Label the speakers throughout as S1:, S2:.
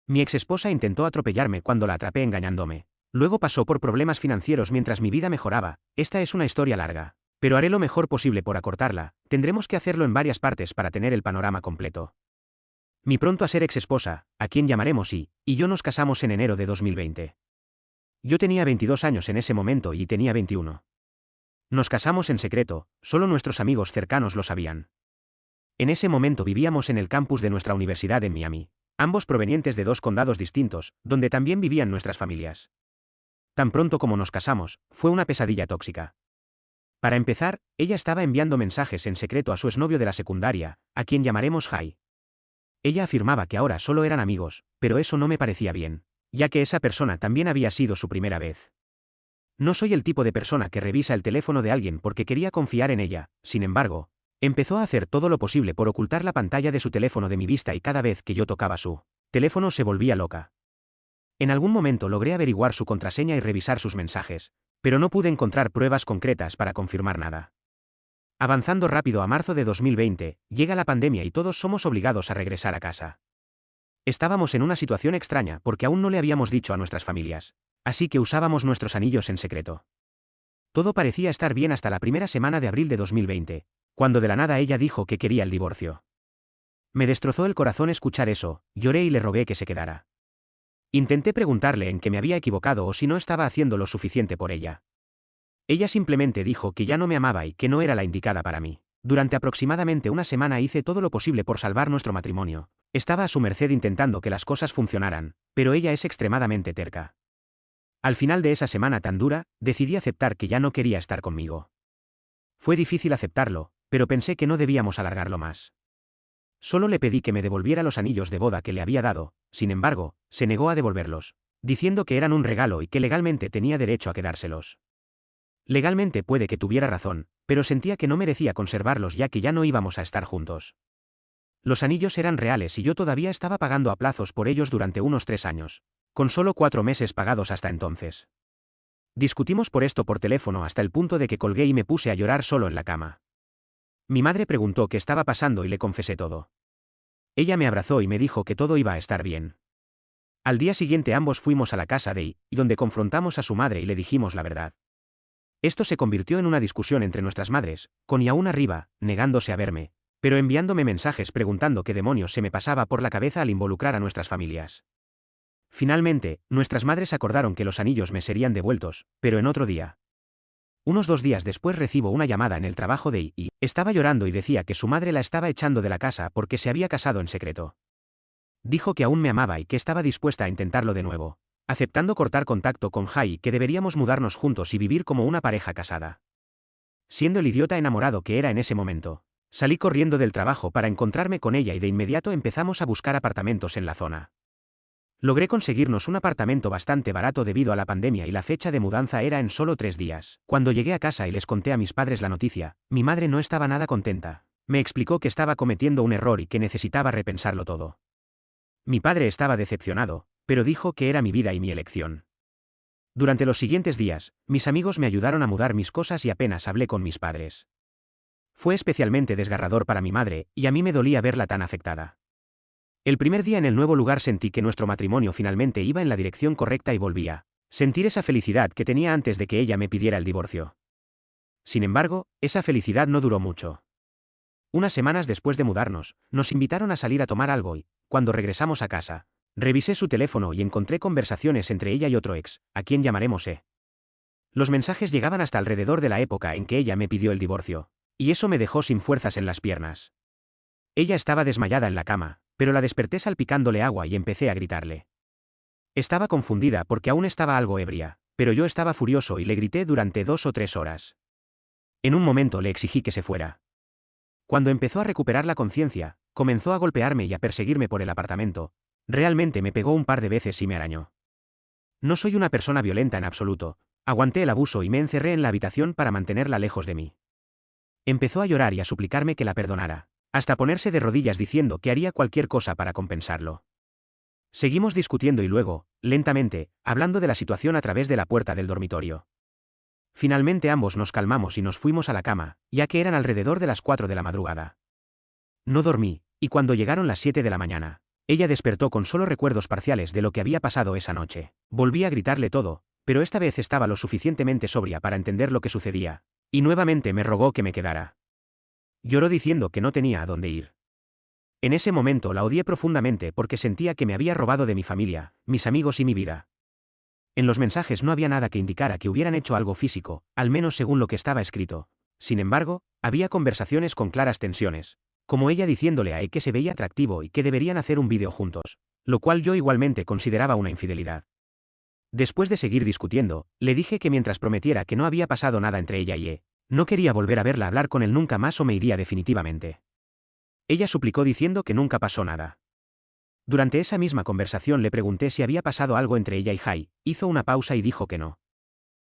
S1: Mi exesposa intentó atropellarme cuando la atrapé engañándome. Luego pasó por problemas financieros mientras mi vida mejoraba. Esta es una historia larga. Pero haré lo mejor posible por acortarla. Tendremos que hacerlo en varias partes para tener el panorama completo. Mi pronto a ser exesposa, a quien llamaremos y yo nos casamos en enero de 2020. Yo tenía 22 años en ese momento y tenía 21. Nos casamos en secreto, solo nuestros amigos cercanos lo sabían. En ese momento vivíamos en el campus de nuestra universidad en Miami, ambos provenientes de dos condados distintos, donde también vivían nuestras familias. Tan pronto como nos casamos, fue una pesadilla tóxica. Para empezar, ella estaba enviando mensajes en secreto a su exnovio de la secundaria, a quien llamaremos Jai. Ella afirmaba que ahora solo eran amigos, pero eso no me parecía bien, ya que esa persona también había sido su primera vez. No soy el tipo de persona que revisa el teléfono de alguien porque quería confiar en ella, sin embargo, empezó a hacer todo lo posible por ocultar la pantalla de su teléfono de mi vista y cada vez que yo tocaba su teléfono se volvía loca. En algún momento logré averiguar su contraseña y revisar sus mensajes, pero no pude encontrar pruebas concretas para confirmar nada. Avanzando rápido a marzo de 2020, llega la pandemia y todos somos obligados a regresar a casa. Estábamos en una situación extraña porque aún no le habíamos dicho a nuestras familias, así que usábamos nuestros anillos en secreto. Todo parecía estar bien hasta la primera semana de abril de 2020, cuando de la nada ella dijo que quería el divorcio. Me destrozó el corazón escuchar eso, lloré y le rogué que se quedara. Intenté preguntarle en qué me había equivocado o si no estaba haciendo lo suficiente por ella. Ella simplemente dijo que ya no me amaba y que no era la indicada para mí. Durante aproximadamente una semana hice todo lo posible por salvar nuestro matrimonio. Estaba a su merced intentando que las cosas funcionaran, pero ella es extremadamente terca. Al final de esa semana tan dura, decidí aceptar que ya no quería estar conmigo. Fue difícil aceptarlo, pero pensé que no debíamos alargarlo más. Solo le pedí que me devolviera los anillos de boda que le había dado, sin embargo, se negó a devolverlos, diciendo que eran un regalo y que legalmente tenía derecho a quedárselos. Legalmente puede que tuviera razón, pero sentía que no merecía conservarlos ya que ya no íbamos a estar juntos. Los anillos eran reales y yo todavía estaba pagando a plazos por ellos durante unos 3 años, con solo 4 meses pagados hasta entonces. Discutimos por esto por teléfono hasta el punto de que colgué y me puse a llorar solo en la cama. Mi madre preguntó qué estaba pasando y le confesé todo. Ella me abrazó y me dijo que todo iba a estar bien. Al día siguiente ambos fuimos a la casa de y donde confrontamos a su madre y le dijimos la verdad. Esto se convirtió en una discusión entre nuestras madres, con y aún arriba, negándose a verme, pero enviándome mensajes preguntando qué demonios se me pasaba por la cabeza al involucrar a nuestras familias. Finalmente, nuestras madres acordaron que los anillos me serían devueltos, pero en otro día. Unos 2 días después recibo una llamada en el trabajo de y estaba llorando y decía que su madre la estaba echando de la casa porque se había casado en secreto. Dijo que aún me amaba y que estaba dispuesta a intentarlo de nuevo, aceptando cortar contacto con Jai y que deberíamos mudarnos juntos y vivir como una pareja casada. Siendo el idiota enamorado que era en ese momento, salí corriendo del trabajo para encontrarme con ella y de inmediato empezamos a buscar apartamentos en la zona. Logré conseguirnos un apartamento bastante barato debido a la pandemia y la fecha de mudanza era en solo 3 días. Cuando llegué a casa y les conté a mis padres la noticia, mi madre no estaba nada contenta. Me explicó que estaba cometiendo un error y que necesitaba repensarlo todo. Mi padre estaba decepcionado, pero dijo que era mi vida y mi elección. Durante los siguientes días, mis amigos me ayudaron a mudar mis cosas y apenas hablé con mis padres. Fue especialmente desgarrador para mi madre, y a mí me dolía verla tan afectada. El primer día en el nuevo lugar sentí que nuestro matrimonio finalmente iba en la dirección correcta y volvía a sentir esa felicidad que tenía antes de que ella me pidiera el divorcio. Sin embargo, esa felicidad no duró mucho. Unas semanas después de mudarnos, nos invitaron a salir a tomar algo y, cuando regresamos a casa, revisé su teléfono y encontré conversaciones entre ella y otro ex, a quien llamaremos E. Los mensajes llegaban hasta alrededor de la época en que ella me pidió el divorcio, y eso me dejó sin fuerzas en las piernas. Ella estaba desmayada en la cama, pero la desperté salpicándole agua y empecé a gritarle. Estaba confundida porque aún estaba algo ebria, pero yo estaba furioso y le grité durante 2 o 3 horas. En un momento le exigí que se fuera. Cuando empezó a recuperar la conciencia, comenzó a golpearme y a perseguirme por el apartamento. Realmente me pegó un par de veces y me arañó. No soy una persona violenta en absoluto, aguanté el abuso y me encerré en la habitación para mantenerla lejos de mí. Empezó a llorar y a suplicarme que la perdonara, hasta ponerse de rodillas diciendo que haría cualquier cosa para compensarlo. Seguimos discutiendo y luego, lentamente, hablando de la situación a través de la puerta del dormitorio. Finalmente ambos nos calmamos y nos fuimos a la cama, ya que eran alrededor de las 4 de la madrugada. No dormí, y cuando llegaron las 7 de la mañana, Ella despertó con solo recuerdos parciales de lo que había pasado esa noche. Volví a gritarle todo, pero esta vez estaba lo suficientemente sobria para entender lo que sucedía, y nuevamente me rogó que me quedara. Lloró diciendo que no tenía a dónde ir. En ese momento la odié profundamente porque sentía que me había robado de mi familia, mis amigos y mi vida. En los mensajes no había nada que indicara que hubieran hecho algo físico, al menos según lo que estaba escrito. Sin embargo, había conversaciones con claras tensiones, como ella diciéndole a que se veía atractivo y que deberían hacer un vídeo juntos, lo cual yo igualmente consideraba una infidelidad. Después de seguir discutiendo, le dije que mientras prometiera que no había pasado nada entre ella y no quería volver a verla hablar con él nunca más o me iría definitivamente. Ella suplicó diciendo que nunca pasó nada. Durante esa misma conversación le pregunté si había pasado algo entre ella y Jai, hizo una pausa y dijo que no.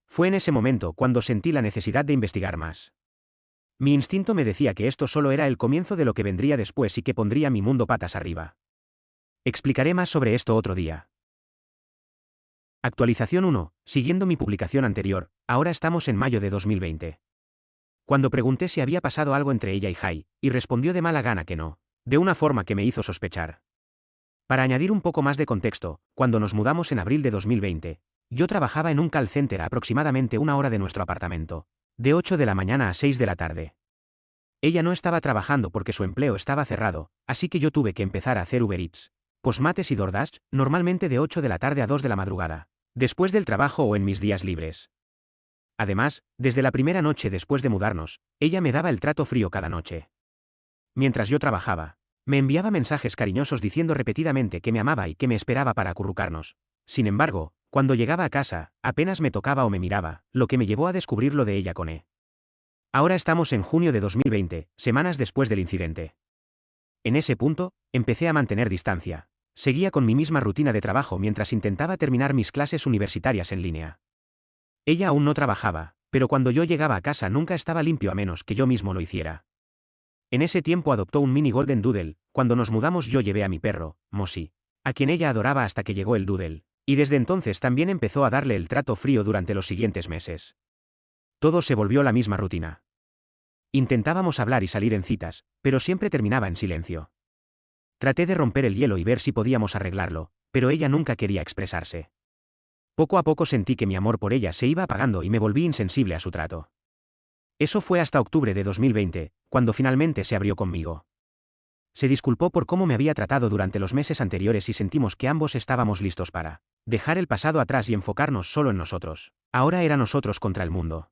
S1: Fue en ese momento cuando sentí la necesidad de investigar más. Mi instinto me decía que esto solo era el comienzo de lo que vendría después y que pondría mi mundo patas arriba. Explicaré más sobre esto otro día. Actualización 1. Siguiendo mi publicación anterior, ahora estamos en mayo de 2020. Cuando pregunté si había pasado algo entre ella y Jai, y respondió de mala gana que no, de una forma que me hizo sospechar. Para añadir un poco más de contexto, cuando nos mudamos en abril de 2020, yo trabajaba en un call center a aproximadamente una hora de nuestro apartamento, de 8 de la mañana a 6 de la tarde. Ella no estaba trabajando porque su empleo estaba cerrado, así que yo tuve que empezar a hacer Uber Eats, Postmates y DoorDash, normalmente de 8 de la tarde a 2 de la madrugada, después del trabajo o en mis días libres. Además, desde la primera noche después de mudarnos, ella me daba el trato frío cada noche. Mientras yo trabajaba, me enviaba mensajes cariñosos diciendo repetidamente que me amaba y que me esperaba para acurrucarnos. Sin embargo, cuando llegaba a casa, apenas me tocaba o me miraba, lo que me llevó a descubrir lo de ella con E. Ahora estamos en junio de 2020, semanas después del incidente. En ese punto, empecé a mantener distancia. Seguía con mi misma rutina de trabajo mientras intentaba terminar mis clases universitarias en línea. Ella aún no trabajaba, pero cuando yo llegaba a casa nunca estaba limpio a menos que yo mismo lo hiciera. En ese tiempo adoptó un mini Golden Doodle, cuando nos mudamos yo llevé a mi perro, Mosi, a quien ella adoraba hasta que llegó el Doodle, y desde entonces también empezó a darle el trato frío durante los siguientes meses. Todo se volvió la misma rutina. Intentábamos hablar y salir en citas, pero siempre terminaba en silencio. Traté de romper el hielo y ver si podíamos arreglarlo, pero ella nunca quería expresarse. Poco a poco sentí que mi amor por ella se iba apagando y me volví insensible a su trato. Eso fue hasta octubre de 2020, cuando finalmente se abrió conmigo. Se disculpó por cómo me había tratado durante los meses anteriores y sentimos que ambos estábamos listos para dejar el pasado atrás y enfocarnos solo en nosotros. Ahora era nosotros contra el mundo.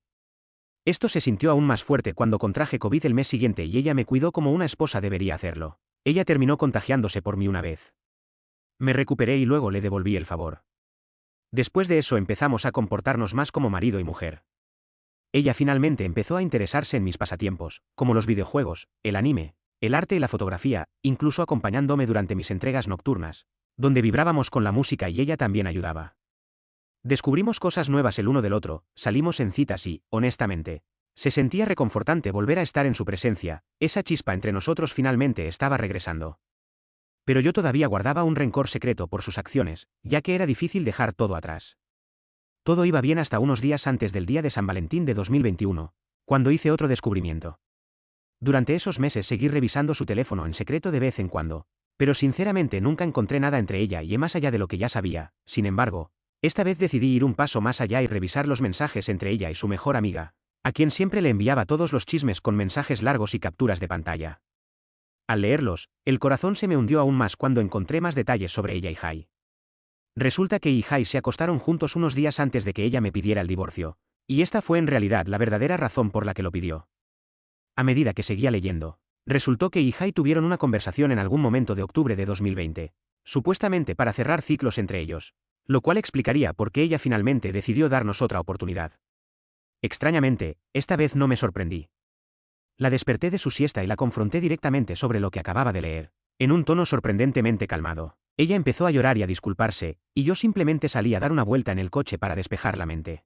S1: Esto se sintió aún más fuerte cuando contraje COVID el mes siguiente y ella me cuidó como una esposa debería hacerlo. Ella terminó contagiándose por mí una vez. Me recuperé y luego le devolví el favor. Después de eso empezamos a comportarnos más como marido y mujer. Ella finalmente empezó a interesarse en mis pasatiempos, como los videojuegos, el anime, el arte y la fotografía, incluso acompañándome durante mis entregas nocturnas, donde vibrábamos con la música y ella también ayudaba. Descubrimos cosas nuevas el uno del otro, salimos en citas y, honestamente, se sentía reconfortante volver a estar en su presencia, esa chispa entre nosotros finalmente estaba regresando. Pero yo todavía guardaba un rencor secreto por sus acciones, ya que era difícil dejar todo atrás. Todo iba bien hasta unos días antes del día de San Valentín de 2021, cuando hice otro descubrimiento. Durante esos meses seguí revisando su teléfono en secreto de vez en cuando, pero sinceramente nunca encontré nada entre ella y más allá de lo que ya sabía. Sin embargo, esta vez decidí ir un paso más allá y revisar los mensajes entre ella y su mejor amiga, a quien siempre le enviaba todos los chismes con mensajes largos y capturas de pantalla. Al leerlos, el corazón se me hundió aún más cuando encontré más detalles sobre ella y Jai. Resulta que Jai se acostaron juntos unos días antes de que ella me pidiera el divorcio, y esta fue en realidad la verdadera razón por la que lo pidió. A medida que seguía leyendo, resultó que Jai tuvieron una conversación en algún momento de octubre de 2020, supuestamente para cerrar ciclos entre ellos, lo cual explicaría por qué ella finalmente decidió darnos otra oportunidad. Extrañamente, esta vez no me sorprendí. La desperté de su siesta y la confronté directamente sobre lo que acababa de leer, en un tono sorprendentemente calmado. Ella empezó a llorar y a disculparse, y yo simplemente salí a dar una vuelta en el coche para despejar la mente.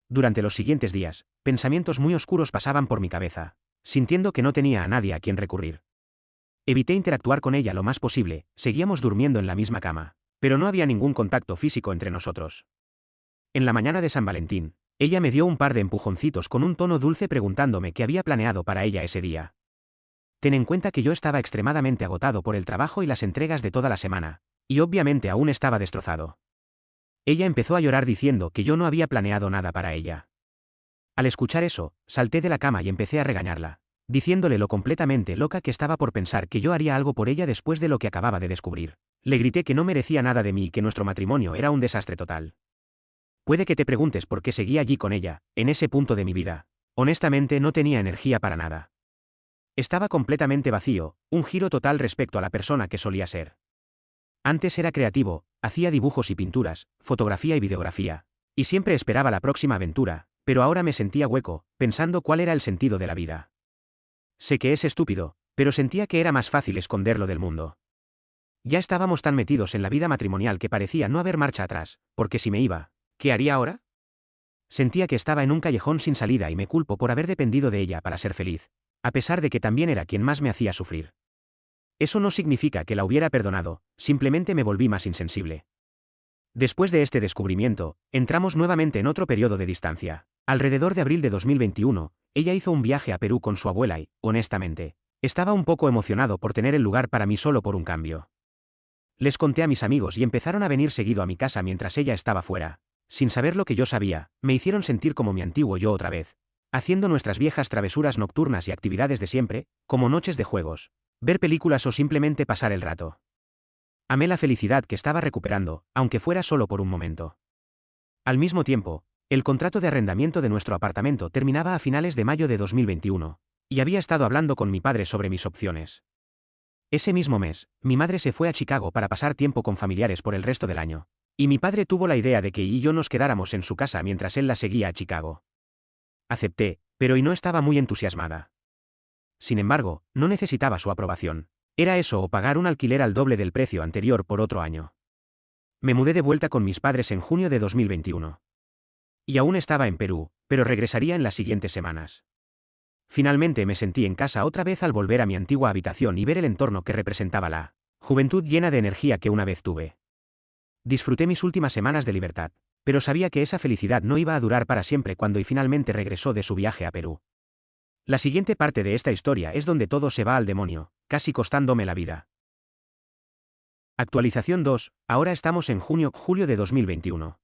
S1: Durante los siguientes días, pensamientos muy oscuros pasaban por mi cabeza, sintiendo que no tenía a nadie a quien recurrir. Evité interactuar con ella lo más posible, seguíamos durmiendo en la misma cama, pero no había ningún contacto físico entre nosotros. En la mañana de San Valentín, ella me dio un par de empujoncitos con un tono dulce preguntándome qué había planeado para ella ese día. Ten en cuenta que yo estaba extremadamente agotado por el trabajo y las entregas de toda la semana, y obviamente aún estaba destrozado. Ella empezó a llorar diciendo que yo no había planeado nada para ella. Al escuchar eso, salté de la cama y empecé a regañarla, diciéndole lo completamente loca que estaba por pensar que yo haría algo por ella después de lo que acababa de descubrir. Le grité que no merecía nada de mí y que nuestro matrimonio era un desastre total. Puede que te preguntes por qué seguía allí con ella, en ese punto de mi vida. Honestamente no tenía energía para nada. Estaba completamente vacío, un giro total respecto a la persona que solía ser. Antes era creativo, hacía dibujos y pinturas, fotografía y videografía, y siempre esperaba la próxima aventura, pero ahora me sentía hueco, pensando cuál era el sentido de la vida. Sé que es estúpido, pero sentía que era más fácil esconderlo del mundo. Ya estábamos tan metidos en la vida matrimonial que parecía no haber marcha atrás, porque si me iba, ¿qué haría ahora? Sentía que estaba en un callejón sin salida y me culpo por haber dependido de ella para ser feliz, a pesar de que también era quien más me hacía sufrir. Eso no significa que la hubiera perdonado, simplemente me volví más insensible. Después de este descubrimiento, entramos nuevamente en otro periodo de distancia. Alrededor de abril de 2021, ella hizo un viaje a Perú con su abuela y, honestamente, estaba un poco emocionado por tener el lugar para mí solo por un cambio. Les conté a mis amigos y empezaron a venir seguido a mi casa mientras ella estaba fuera. Sin saber lo que yo sabía, me hicieron sentir como mi antiguo yo otra vez, haciendo nuestras viejas travesuras nocturnas y actividades de siempre, como noches de juegos, ver películas o simplemente pasar el rato. Amé la felicidad que estaba recuperando, aunque fuera solo por un momento. Al mismo tiempo, el contrato de arrendamiento de nuestro apartamento terminaba a finales de mayo de 2021, y había estado hablando con mi padre sobre mis opciones. Ese mismo mes, mi madre se fue a Chicago para pasar tiempo con familiares por el resto del año, y mi padre tuvo la idea de que ella y yo nos quedáramos en su casa mientras él la seguía a Chicago. Acepté, pero no estaba muy entusiasmada. Sin embargo, no necesitaba su aprobación. Era eso o pagar un alquiler al doble del precio anterior por otro año. Me mudé de vuelta con mis padres en junio de 2021. Y aún estaba en Perú, pero regresaría en las siguientes semanas. Finalmente me sentí en casa otra vez al volver a mi antigua habitación y ver el entorno que representaba la juventud llena de energía que una vez tuve. Disfruté mis últimas semanas de libertad, pero sabía que esa felicidad no iba a durar para siempre cuando finalmente regresó de su viaje a Perú. La siguiente parte de esta historia es donde todo se va al demonio, casi costándome la vida. Actualización 2, ahora estamos en julio de 2021.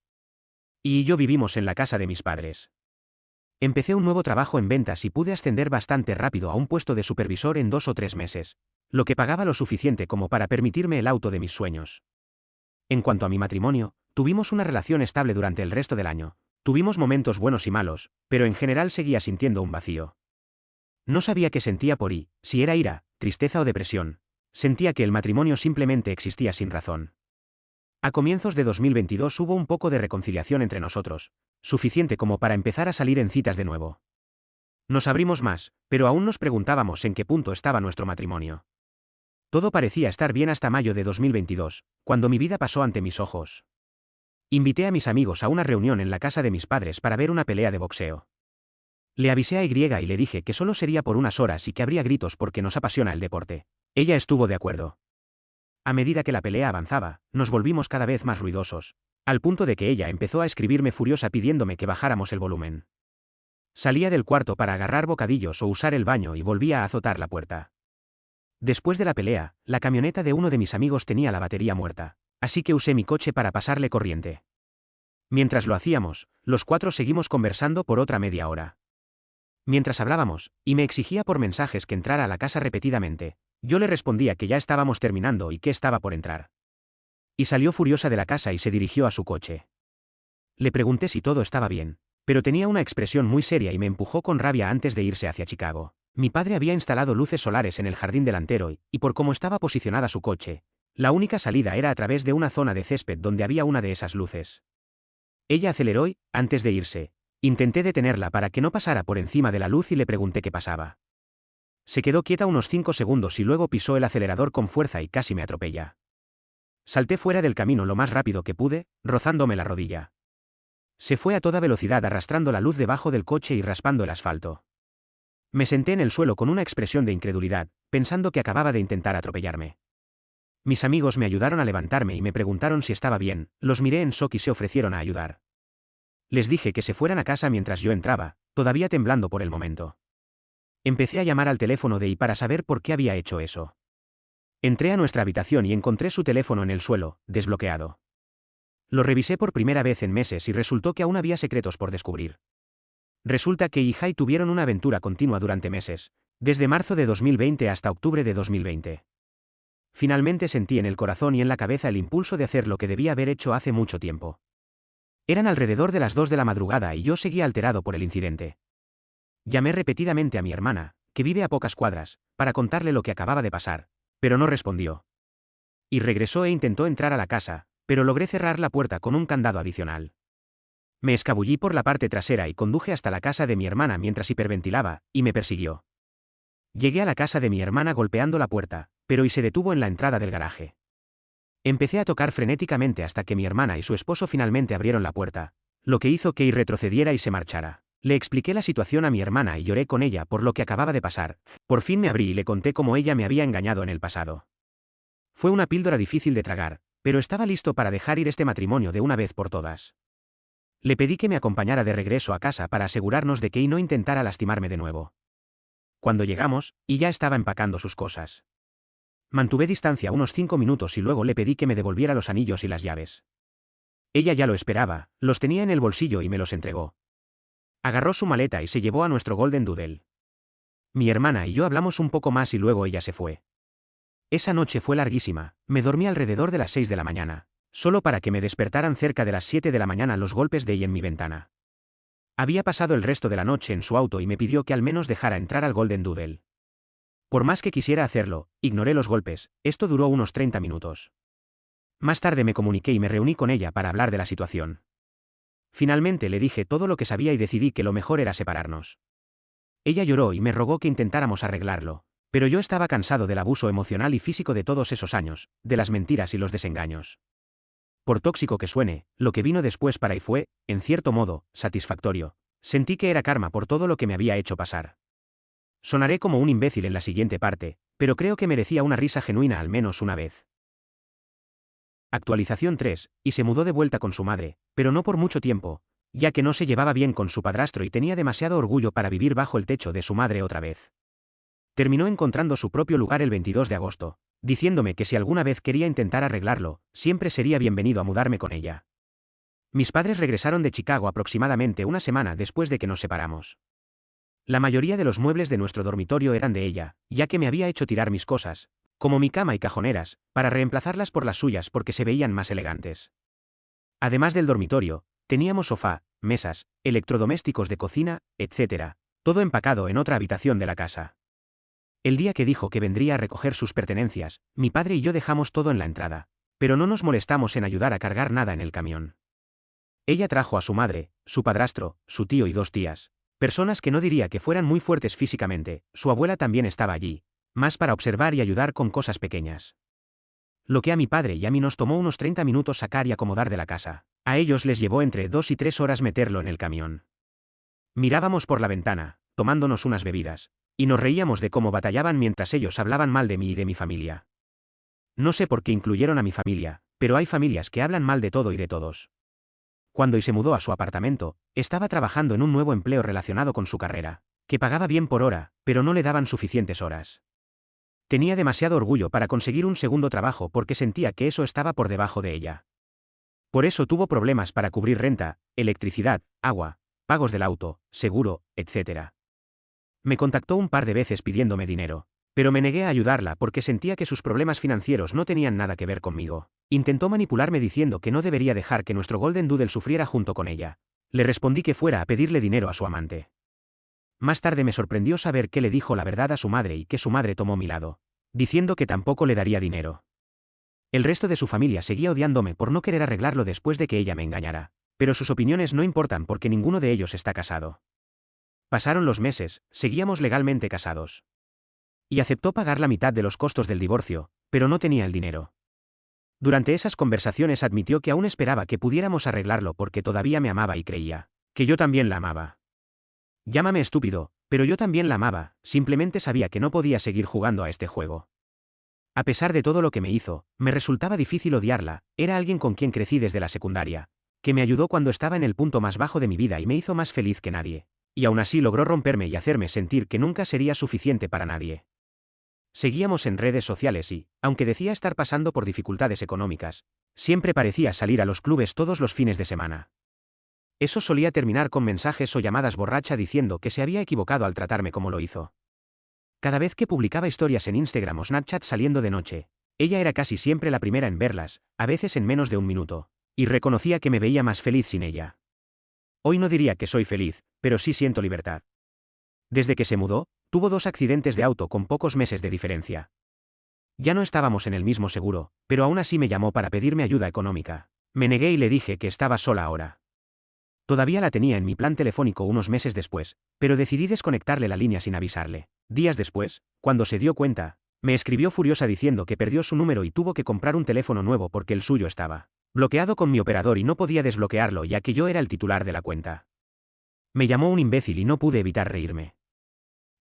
S1: Y yo vivimos en la casa de mis padres. Empecé un nuevo trabajo en ventas y pude ascender bastante rápido a un puesto de supervisor en 2 o 3 meses, lo que pagaba lo suficiente como para permitirme el auto de mis sueños. En cuanto a mi matrimonio, tuvimos una relación estable durante el resto del año. Tuvimos momentos buenos y malos, pero en general seguía sintiendo un vacío. No sabía qué sentía por si era ira, tristeza o depresión. Sentía que el matrimonio simplemente existía sin razón. A comienzos de 2022 hubo un poco de reconciliación entre nosotros, suficiente como para empezar a salir en citas de nuevo. Nos abrimos más, pero aún nos preguntábamos en qué punto estaba nuestro matrimonio. Todo parecía estar bien hasta mayo de 2022, cuando mi vida pasó ante mis ojos. Invité a mis amigos a una reunión en la casa de mis padres para ver una pelea de boxeo. Le avisé a Y y le dije que solo sería por unas horas y que habría gritos porque nos apasiona el deporte. Ella estuvo de acuerdo. A medida que la pelea avanzaba, nos volvimos cada vez más ruidosos, al punto de que ella empezó a escribirme furiosa pidiéndome que bajáramos el volumen. Salía del cuarto para agarrar bocadillos o usar el baño y volvía a azotar la puerta. Después de la pelea, la camioneta de uno de mis amigos tenía la batería muerta, así que usé mi coche para pasarle corriente. Mientras lo hacíamos, los 4 seguimos conversando por otra media hora. Mientras hablábamos, y me exigía por mensajes que entrara a la casa repetidamente, yo le respondía que ya estábamos terminando y que estaba por entrar. Y salió furiosa de la casa y se dirigió a su coche. Le pregunté si todo estaba bien, pero tenía una expresión muy seria y me empujó con rabia antes de irse hacia Chicago. Mi padre había instalado luces solares en el jardín delantero y por cómo estaba posicionada su coche, la única salida era a través de una zona de césped donde había una de esas luces. Ella aceleró y, antes de irse, intenté detenerla para que no pasara por encima de la luz y le pregunté qué pasaba. Se quedó quieta unos 5 segundos y luego pisó el acelerador con fuerza y casi me atropella. Salté fuera del camino lo más rápido que pude, rozándome la rodilla. Se fue a toda velocidad arrastrando la luz debajo del coche y raspando el asfalto. Me senté en el suelo con una expresión de incredulidad, pensando que acababa de intentar atropellarme. Mis amigos me ayudaron a levantarme y me preguntaron si estaba bien, los miré en shock y se ofrecieron a ayudar. Les dije que se fueran a casa mientras yo entraba, todavía temblando por el momento. Empecé a llamar al teléfono de I para saber por qué había hecho eso. Entré a nuestra habitación y encontré su teléfono en el suelo, desbloqueado. Lo revisé por primera vez en meses y resultó que aún había secretos por descubrir. Resulta que I y Hai tuvieron una aventura continua durante meses, desde marzo de 2020 hasta octubre de 2020. Finalmente sentí en el corazón y en la cabeza el impulso de hacer lo que debía haber hecho hace mucho tiempo. Eran alrededor de las 2 de la madrugada y yo seguía alterado por el incidente. Llamé repetidamente a mi hermana, que vive a pocas cuadras, para contarle lo que acababa de pasar, pero no respondió. Y regresó e intentó entrar a la casa, pero logré cerrar la puerta con un candado adicional. Me escabullí por la parte trasera y conduje hasta la casa de mi hermana mientras hiperventilaba, y me persiguió. Llegué a la casa de mi hermana golpeando la puerta, pero I se detuvo en la entrada del garaje. Empecé a tocar frenéticamente hasta que mi hermana y su esposo finalmente abrieron la puerta, lo que hizo que I retrocediera y se marchara. Le expliqué la situación a mi hermana y lloré con ella por lo que acababa de pasar. Por fin me abrí y le conté cómo ella me había engañado en el pasado. Fue una píldora difícil de tragar, pero estaba listo para dejar ir este matrimonio de una vez por todas. Le pedí que me acompañara de regreso a casa para asegurarnos de que I no intentara lastimarme de nuevo. Cuando llegamos, I ya estaba empacando sus cosas. Mantuve distancia unos 5 minutos y luego le pedí que me devolviera los anillos y las llaves. Ella ya lo esperaba, los tenía en el bolsillo y me los entregó. Agarró su maleta y se llevó a nuestro Golden Doodle. Mi hermana y yo hablamos un poco más y luego ella se fue. Esa noche fue larguísima, me dormí alrededor de las 6 de la mañana, solo para que me despertaran cerca de las 7 de la mañana los golpes de I en mi ventana. Había pasado el resto de la noche en su auto y me pidió que al menos dejara entrar al Golden Doodle. Por más que quisiera hacerlo, ignoré los golpes, esto duró unos 30 minutos. Más tarde me comuniqué y me reuní con ella para hablar de la situación. Finalmente le dije todo lo que sabía y decidí que lo mejor era separarnos. Ella lloró y me rogó que intentáramos arreglarlo, pero yo estaba cansado del abuso emocional y físico de todos esos años, de las mentiras y los desengaños. Por tóxico que suene, lo que vino después para I fue, en cierto modo, satisfactorio. Sentí que era karma por todo lo que me había hecho pasar. Sonaré como un imbécil en la siguiente parte, pero creo que merecía una risa genuina al menos una vez. Actualización 3, y se mudó de vuelta con su madre, pero no por mucho tiempo, ya que no se llevaba bien con su padrastro y tenía demasiado orgullo para vivir bajo el techo de su madre otra vez. Terminó encontrando su propio lugar el 22 de agosto, diciéndome que si alguna vez quería intentar arreglarlo, siempre sería bienvenido a mudarme con ella. Mis padres regresaron de Chicago aproximadamente una semana después de que nos separamos. La mayoría de los muebles de nuestro dormitorio eran de ella, ya que me había hecho tirar mis cosas, como mi cama y cajoneras, para reemplazarlas por las suyas porque se veían más elegantes. Además del dormitorio, teníamos sofá, mesas, electrodomésticos de cocina, etc., todo empacado en otra habitación de la casa. El día que dijo que vendría a recoger sus pertenencias, mi padre y yo dejamos todo en la entrada, pero no nos molestamos en ayudar a cargar nada en el camión. Ella trajo a su madre, su padrastro, su tío y 2 tías, personas que no diría que fueran muy fuertes físicamente, su abuela también estaba allí, más para observar y ayudar con cosas pequeñas. Lo que a mi padre y a mí nos tomó unos 30 minutos sacar y acomodar de la casa, a ellos les llevó entre 2 y 3 horas meterlo en el camión. Mirábamos por la ventana, tomándonos unas bebidas, y nos reíamos de cómo batallaban mientras ellos hablaban mal de mí y de mi familia. No sé por qué incluyeron a mi familia, pero hay familias que hablan mal de todo y de todos. Cuando I se mudó a su apartamento, estaba trabajando en un nuevo empleo relacionado con su carrera, que pagaba bien por hora, pero no le daban suficientes horas. Tenía demasiado orgullo para conseguir un segundo trabajo porque sentía que eso estaba por debajo de ella. Por eso tuvo problemas para cubrir renta, electricidad, agua, pagos del auto, seguro, etc. Me contactó un par de veces pidiéndome dinero, pero me negué a ayudarla porque sentía que sus problemas financieros no tenían nada que ver conmigo. Intentó manipularme diciendo que no debería dejar que nuestro Golden Doodle sufriera junto con ella. Le respondí que fuera a pedirle dinero a su amante. Más tarde me sorprendió saber que le dijo la verdad a su madre y que su madre tomó mi lado, diciendo que tampoco le daría dinero. El resto de su familia seguía odiándome por no querer arreglarlo después de que ella me engañara, pero sus opiniones no importan porque ninguno de ellos está casado. Pasaron los meses, seguíamos legalmente casados. Y aceptó pagar la mitad de los costos del divorcio, pero no tenía el dinero. Durante esas conversaciones admitió que aún esperaba que pudiéramos arreglarlo porque todavía me amaba y creía que yo también la amaba. Llámame estúpido, pero yo también la amaba, simplemente sabía que no podía seguir jugando a este juego. A pesar de todo lo que me hizo, me resultaba difícil odiarla, era alguien con quien crecí desde la secundaria, que me ayudó cuando estaba en el punto más bajo de mi vida y me hizo más feliz que nadie. Y aún así logró romperme y hacerme sentir que nunca sería suficiente para nadie. Seguíamos en redes sociales y, aunque decía estar pasando por dificultades económicas, siempre parecía salir a los clubes todos los fines de semana. Eso solía terminar con mensajes o llamadas borracha diciendo que se había equivocado al tratarme como lo hizo. Cada vez que publicaba historias en Instagram o Snapchat saliendo de noche, ella era casi siempre la primera en verlas, a veces en menos de un minuto, y reconocía que me veía más feliz sin ella. Hoy no diría que soy feliz, pero sí siento libertad. Desde que se mudó, tuvo 2 accidentes de auto con pocos meses de diferencia. Ya no estábamos en el mismo seguro, pero aún así me llamó para pedirme ayuda económica. Me negué y le dije que estaba sola ahora. Todavía la tenía en mi plan telefónico unos meses después, pero decidí desconectarle la línea sin avisarle. Días después, cuando se dio cuenta, me escribió furiosa diciendo que perdió su número y tuvo que comprar un teléfono nuevo porque el suyo estaba bloqueado con mi operador y no podía desbloquearlo ya que yo era el titular de la cuenta. Me llamó un imbécil y no pude evitar reírme.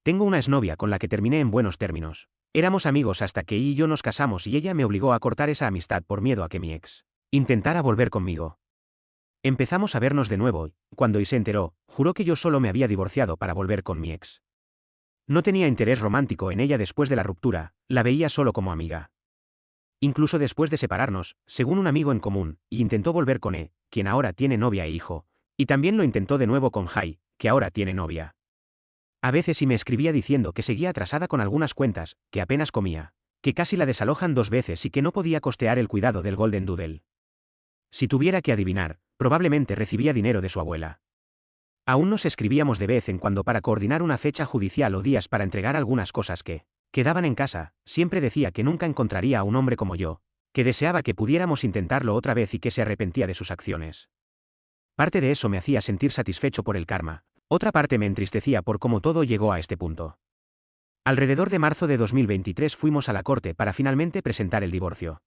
S1: Tengo una exnovia con la que terminé en buenos términos. Éramos amigos hasta que ella y yo nos casamos y ella me obligó a cortar esa amistad por miedo a que mi ex intentara volver conmigo. Empezamos a vernos de nuevo y, cuando se enteró, juró que yo solo me había divorciado para volver con mi ex. No tenía interés romántico en ella después de la ruptura, la veía solo como amiga. Incluso después de separarnos, según un amigo en común, intentó volver con quien ahora tiene novia e hijo, y también lo intentó de nuevo con Jai, que ahora tiene novia. A veces sí me escribía diciendo que seguía atrasada con algunas cuentas, que apenas comía, que casi la desalojan 2 veces y que no podía costear el cuidado del Golden Doodle. Si tuviera que adivinar, probablemente recibía dinero de su abuela. Aún nos escribíamos de vez en cuando para coordinar una fecha judicial o días para entregar algunas cosas que quedaban en casa. Siempre decía que nunca encontraría a un hombre como yo, que deseaba que pudiéramos intentarlo otra vez y que se arrepentía de sus acciones. Parte de eso me hacía sentir satisfecho por el karma, otra parte me entristecía por cómo todo llegó a este punto. Alrededor de marzo de 2023 fuimos a la corte para finalmente presentar el divorcio.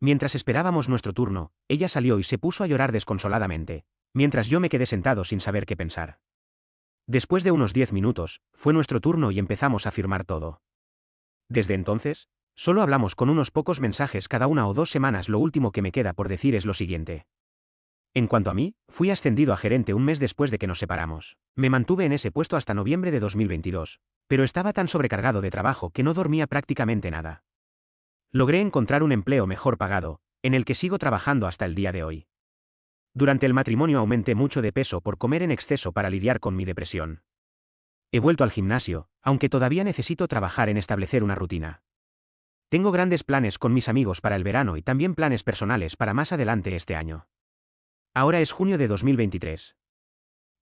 S1: Mientras esperábamos nuestro turno, ella salió y se puso a llorar desconsoladamente, mientras yo me quedé sentado sin saber qué pensar. Después de unos 10 minutos, fue nuestro turno y empezamos a firmar todo. Desde entonces, solo hablamos con unos pocos mensajes cada 1 o 2 semanas. Lo último que me queda por decir es lo siguiente. En cuanto a mí, fui ascendido a gerente un mes después de que nos separamos. Me mantuve en ese puesto hasta noviembre de 2022, pero estaba tan sobrecargado de trabajo que no dormía prácticamente nada. Logré encontrar un empleo mejor pagado, en el que sigo trabajando hasta el día de hoy. Durante el matrimonio aumenté mucho de peso por comer en exceso para lidiar con mi depresión. He vuelto al gimnasio, aunque todavía necesito trabajar en establecer una rutina. Tengo grandes planes con mis amigos para el verano y también planes personales para más adelante este año. Ahora es junio de 2023.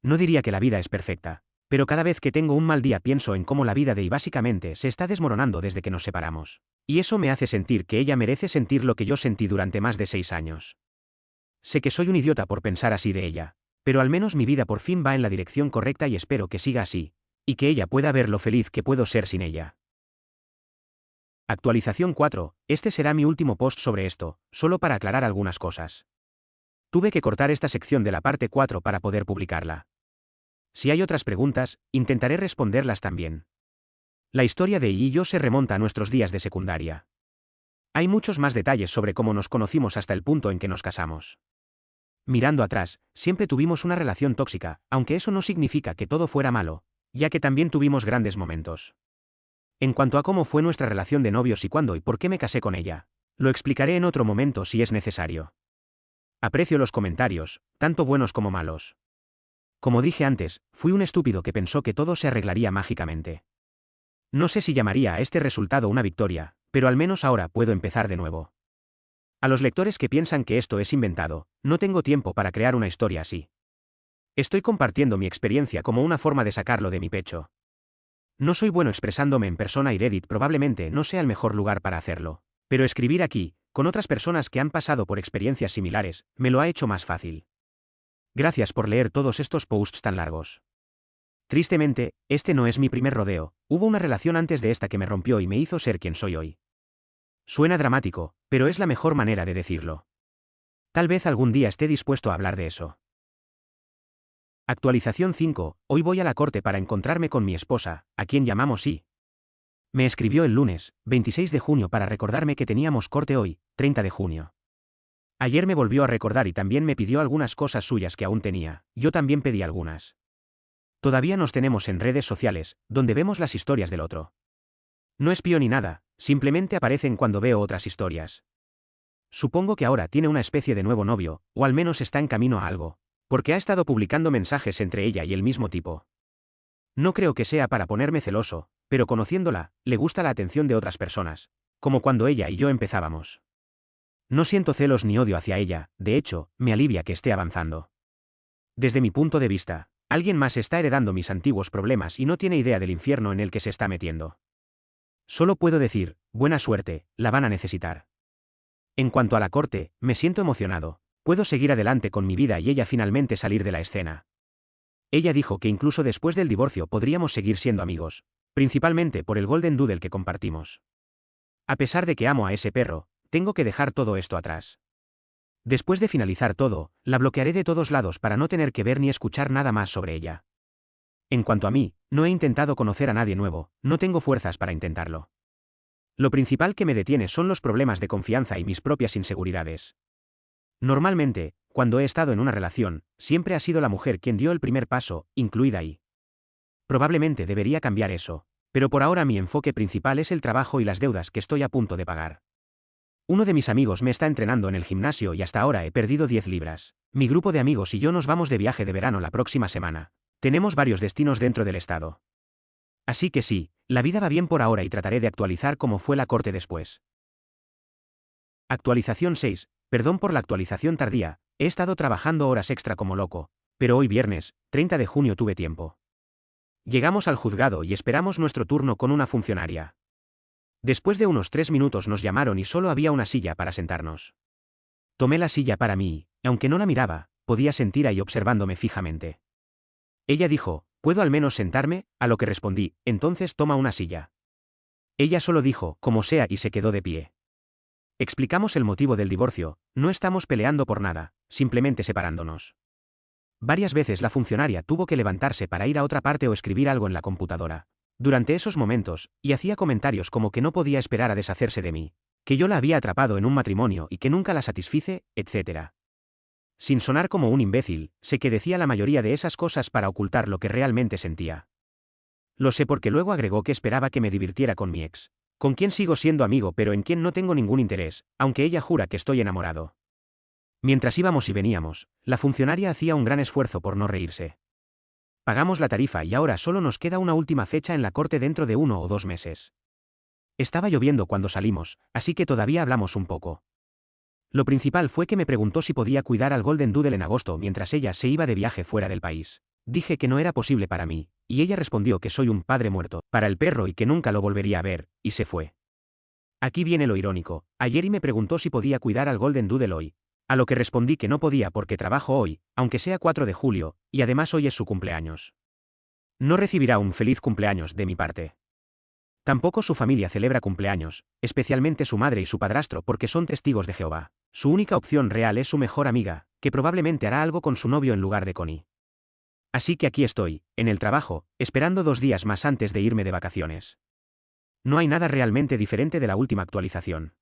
S1: No diría que la vida es perfecta, pero cada vez que tengo un mal día pienso en cómo la vida de básicamente se está desmoronando desde que nos separamos. Y eso me hace sentir que ella merece sentir lo que yo sentí durante más de 6 años. Sé que soy un idiota por pensar así de ella, pero al menos mi vida por fin va en la dirección correcta y espero que siga así, y que ella pueda ver lo feliz que puedo ser sin ella. Actualización 4. Este será mi último post sobre esto, solo para aclarar algunas cosas. Tuve que cortar esta sección de la parte 4 para poder publicarla. Si hay otras preguntas, intentaré responderlas también. La historia de y yo se remonta a nuestros días de secundaria. Hay muchos más detalles sobre cómo nos conocimos hasta el punto en que nos casamos. Mirando atrás, siempre tuvimos una relación tóxica, aunque eso no significa que todo fuera malo, ya que también tuvimos grandes momentos. En cuanto a cómo fue nuestra relación de novios y cuándo y por qué me casé con ella, lo explicaré en otro momento si es necesario. Aprecio los comentarios, tanto buenos como malos. Como dije antes, fui un estúpido que pensó que todo se arreglaría mágicamente. No sé si llamaría a este resultado una victoria, pero al menos ahora puedo empezar de nuevo. A los lectores que piensan que esto es inventado, no tengo tiempo para crear una historia así. Estoy compartiendo mi experiencia como una forma de sacarlo de mi pecho. No soy bueno expresándome en persona y Reddit probablemente no sea el mejor lugar para hacerlo, pero escribir aquí, con otras personas que han pasado por experiencias similares, me lo ha hecho más fácil. Gracias por leer todos estos posts tan largos. Tristemente, este no es mi primer rodeo, hubo una relación antes de esta que me rompió y me hizo ser quien soy hoy. Suena dramático, pero es la mejor manera de decirlo. Tal vez algún día esté dispuesto a hablar de eso. Actualización 5. Hoy voy a la corte para encontrarme con mi esposa, a quien llamamos I. Me escribió el lunes, 26 de junio para recordarme que teníamos corte hoy, 30 de junio. Ayer me volvió a recordar y también me pidió algunas cosas suyas que aún tenía, yo también pedí algunas. Todavía nos tenemos en redes sociales, donde vemos las historias del otro. No espío ni nada, simplemente aparecen cuando veo otras historias. Supongo que ahora tiene una especie de nuevo novio, o al menos está en camino a algo, porque ha estado publicando mensajes entre ella y el mismo tipo. No creo que sea para ponerme celoso, pero conociéndola, le gusta la atención de otras personas, como cuando ella y yo empezábamos. No siento celos ni odio hacia ella, de hecho, me alivia que esté avanzando. Desde mi punto de vista, alguien más está heredando mis antiguos problemas y no tiene idea del infierno en el que se está metiendo. Solo puedo decir, buena suerte, la van a necesitar. En cuanto a la corte, me siento emocionado. Puedo seguir adelante con mi vida y ella finalmente salir de la escena. Ella dijo que incluso después del divorcio podríamos seguir siendo amigos, principalmente por el Golden Doodle que compartimos. A pesar de que amo a ese perro, tengo que dejar todo esto atrás. Después de finalizar todo, la bloquearé de todos lados para no tener que ver ni escuchar nada más sobre ella. En cuanto a mí, no he intentado conocer a nadie nuevo, no tengo fuerzas para intentarlo. Lo principal que me detiene son los problemas de confianza y mis propias inseguridades. Normalmente, cuando he estado en una relación, siempre ha sido la mujer quien dio el primer paso, incluida ahí. Probablemente debería cambiar eso, pero por ahora mi enfoque principal es el trabajo y las deudas que estoy a punto de pagar. Uno de mis amigos me está entrenando en el gimnasio y hasta ahora he perdido 10 libras. Mi grupo de amigos y yo nos vamos de viaje de verano la próxima semana. Tenemos varios destinos dentro del estado. Así que sí, la vida va bien por ahora y trataré de actualizar cómo fue la corte después. Actualización 6. Perdón por la actualización tardía, he estado trabajando horas extra como loco, pero hoy viernes, 30 de junio tuve tiempo. Llegamos al juzgado y esperamos nuestro turno con una funcionaria. Después de unos 3 minutos nos llamaron y solo había una silla para sentarnos. Tomé la silla para mí, y aunque no la miraba, podía sentir ahí observándome fijamente. Ella dijo, ¿puedo al menos sentarme? A lo que respondí, entonces toma una silla. Ella solo dijo, como sea y se quedó de pie. Explicamos el motivo del divorcio, no estamos peleando por nada, simplemente separándonos. Varias veces la funcionaria tuvo que levantarse para ir a otra parte o escribir algo en la computadora. Durante esos momentos, y hacía comentarios como que no podía esperar a deshacerse de mí, que yo la había atrapado en un matrimonio y que nunca la satisfice, etc. Sin sonar como un imbécil, sé que decía la mayoría de esas cosas para ocultar lo que realmente sentía. Lo sé porque luego agregó que esperaba que me divirtiera con mi ex, con quien sigo siendo amigo pero en quien no tengo ningún interés, aunque ella jura que estoy enamorado. Mientras íbamos y veníamos, la funcionaria hacía un gran esfuerzo por no reírse. Pagamos la tarifa y ahora solo nos queda una última fecha en la corte dentro de 1 o 2 meses. Estaba lloviendo cuando salimos, así que todavía hablamos un poco. Lo principal fue que me preguntó si podía cuidar al Golden Doodle en agosto mientras ella se iba de viaje fuera del país. Dije que no era posible para mí, y ella respondió que soy un padre muerto para el perro y que nunca lo volvería a ver, y se fue. Aquí viene lo irónico, ayer me preguntó si podía cuidar al Golden Doodle hoy, a lo que respondí que no podía porque trabajo hoy, aunque sea 4 de julio, y además hoy es su cumpleaños. No recibirá un feliz cumpleaños de mi parte. Tampoco su familia celebra cumpleaños, especialmente su madre y su padrastro porque son testigos de Jehová. Su única opción real es su mejor amiga, que probablemente hará algo con su novio en lugar de Connie. Así que aquí estoy, en el trabajo, esperando 2 días más antes de irme de vacaciones. No hay nada realmente diferente de la última actualización.